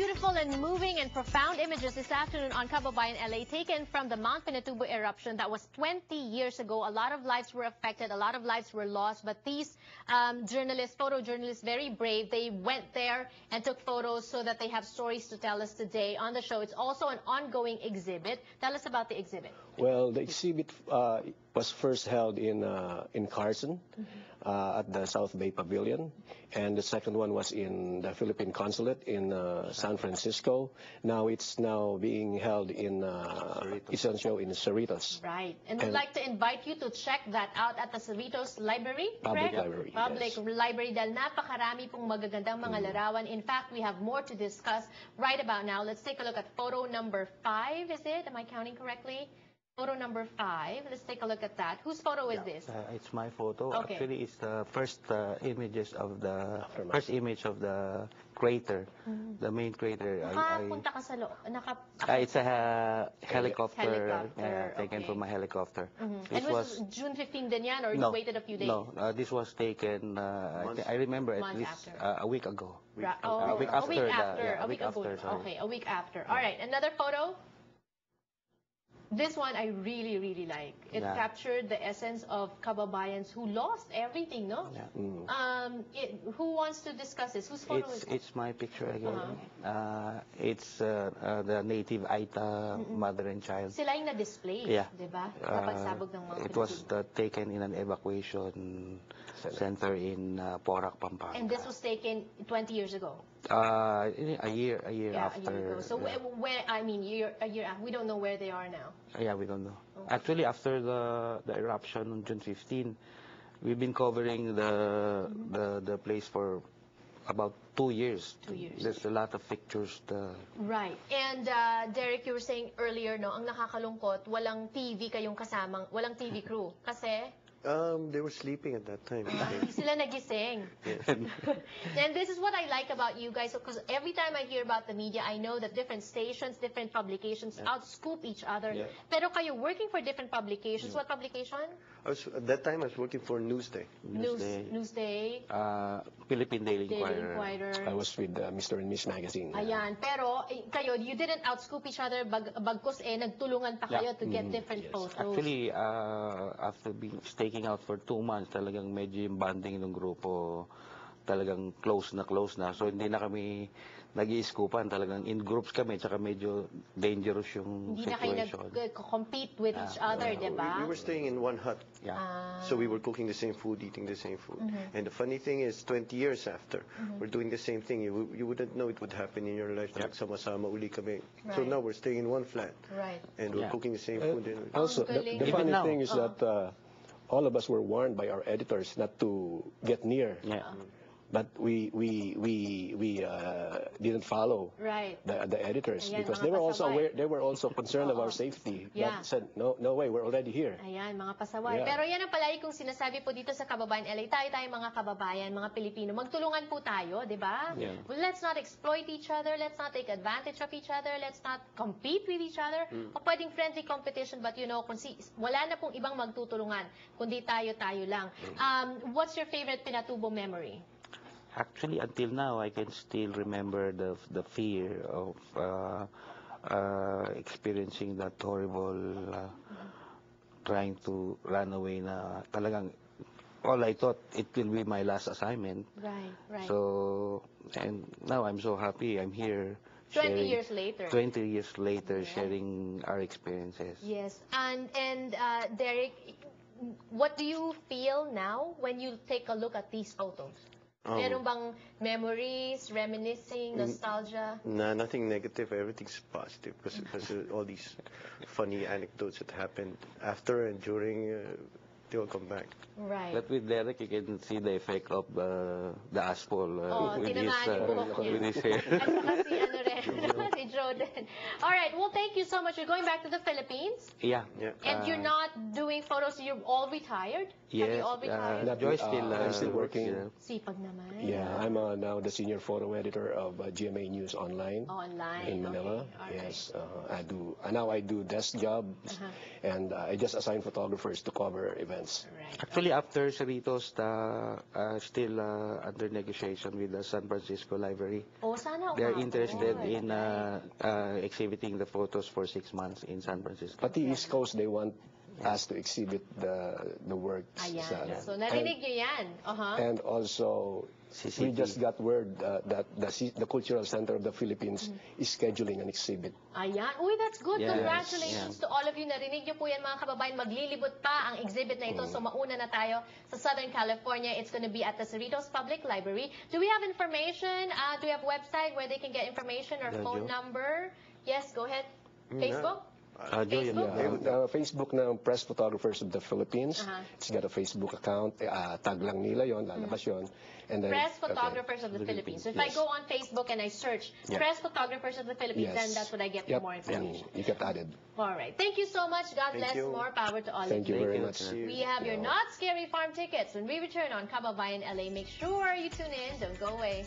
beautiful and moving and profound images this afternoon on Kababayan LA, taken from the Mount Pinatubo eruption that was 20 years ago. A lot of lives were affected, a lot of lives were lost, but these journalists, photojournalists, very brave. They went there and took photos so that they have stories to tell us today on the show. It's also an ongoing exhibit. Tell us about the exhibit. Well, the exhibit was first held in Carson, at the South Bay Pavilion, and the second one was in the Philippine Consulate in San Francisco. Now it's being held in Isuancio in Cerritos. Right, and we'd like to invite you to check that out at the Cerritos Library. Public Library. Public yes. Library dahil napakarami pong magagandang mga larawan. In fact, we have more to discuss right about now. Let's take a look at photo number 5, is it? Am I counting correctly? Photo number 5. Let's take a look at that. Whose photo is this? It's my photo. Okay. Actually, it's the first image of the crater, the main crater. Nakapunta ka sa It's a helicopter, taken okay. from a helicopter. And was June 15 din yan, or you waited a few days? No, this was taken. I remember at least a week ago. A week after. Sorry. Okay, a week after. All right, another photo. This one I really, really like. It captured the essence of Kababayans who lost everything, no? Yeah. Who wants to discuss this? Whose photo is it? It's my picture again. It's the native Aita mother and child. Sila yung na-display, Yeah. diba? Napagsabog ng mga It was taken in an evacuation center in Porac, Pampanga. And this was taken 20 years ago? A year after. A year ago. So where, I mean, a year after, we don't know where they are now. Yeah, we don't know. Okay. Actually, after the eruption on June 15, we've been covering the place for about 2 years. 2 years. There's a lot of pictures. Right. And Derek, you were saying earlier, no, ang nakakalungkot, walang TV kayong kasamang, walang TV crew. Kasi they were sleeping at that time. sila nagising. Yes. And this is what I like about you guys, because every time I hear about the media, I know that different stations, different publications outscoop each other. Yeah. Pero kayo working for different publications. What publication? At that time, I was working for Newsday. Newsday. Philippine Daily Inquirer. I was with Mr. and Miss Magazine. Ayan. Pero kayo, you didn't outscoop each other, bagkus nagtulungan pa kayo to get different photos. Actually, after taking out for 2 months, talagang medyo yung bonding ng grupo talagang close na. So hindi na kami nag-i-scoopan, talagang in groups kami, tsaka medyo dangerous yung hindi situation. Hindi na kayo compete with each other, diba? We were staying in one hut. Yeah. So we were cooking the same food, eating the same food. And the funny thing is, 20 years after, we're doing the same thing. You wouldn't know it would happen in your life. Nagsama-sama uli kami. So now we're staying in one flat. Right. And we're cooking the same food. Also, the funny thing is that all of us were warned by our editors not to get near. Yeah. But we didn't follow the editors. Ayan, because mga they were also concerned of our safety. Yeah. That said, no way, we're already here. Ayan, mga pasaway. Yeah. Pero yan ang palagi kong sinasabi po dito sa Kababayan LA. Tayo mga kababayan, mga Pilipino. Magtulungan po tayo, di ba? Yeah. Well, let's not exploit each other. Let's not take advantage of each other. Let's not compete with each other. O pwedeng friendly competition, but wala na pong ibang magtutulungan, kundi tayo lang. What's your favorite Pinatubo memory? Actually, until now, I can still remember the fear of experiencing that horrible trying to run away na talagang all I thought it will be my last assignment. Right. So, and now I'm so happy I'm here. 20 years later. 20 years later, sharing our experiences. Yes. And Derek, what do you feel now when you take a look at these photos? Meron bang memories, reminiscing, nostalgia? Nothing negative. Everything's positive because all these funny anecdotes that happened after and during, they will come back. Right. But with Derek, you can see the effect of the asphalt with his hair. At saka si Jordan. All right. Well, thank you so much. You're going back to the Philippines? Yeah. And you're not doing photos. You're all retired? Yes, all retired? Joy still, I'm still working. Sipag naman. Yeah, I'm now the senior photo editor of GMA News Online. Online. In Manila. Okay. All right. Yes, I do desk jobs, and I just assign photographers to cover events. Right. Actually, after Cerritos, still under negotiation with the San Francisco Library. Oh, sana They're umabot. interested in exhibiting the photos for 6 months in San Francisco. But the East Coast, they want us to exhibit the works. Ayan. So, narinig nyo yan. And also, we just got word that the Cultural Center of the Philippines is scheduling an exhibit. Ayan. Uy, that's good. Yes, Congratulations to all of you. Narinig nyo po yan, mga kababayan. Maglilibot pa ang exhibit na ito. So, mauna na tayo sa Southern California. It's going to be at the Cerritos Public Library. Do we have information? Do we have a website where they can get information or phone number? Yes, go ahead. Facebook? Facebook? Facebook ng Press Photographers of the Philippines. It's got a Facebook account. Tag lang nila yon, lalabas yon. And then, Press Photographers of the Philippines. So if I go on Facebook and I search Press Photographers of the Philippines, then that's what I get for more information. You get added. All right. Thank you so much. God bless. you. More power to all of you. Thank you very much. We have your Not Scary Farm tickets. When we return on Kababayan LA, make sure you tune in. Don't go away.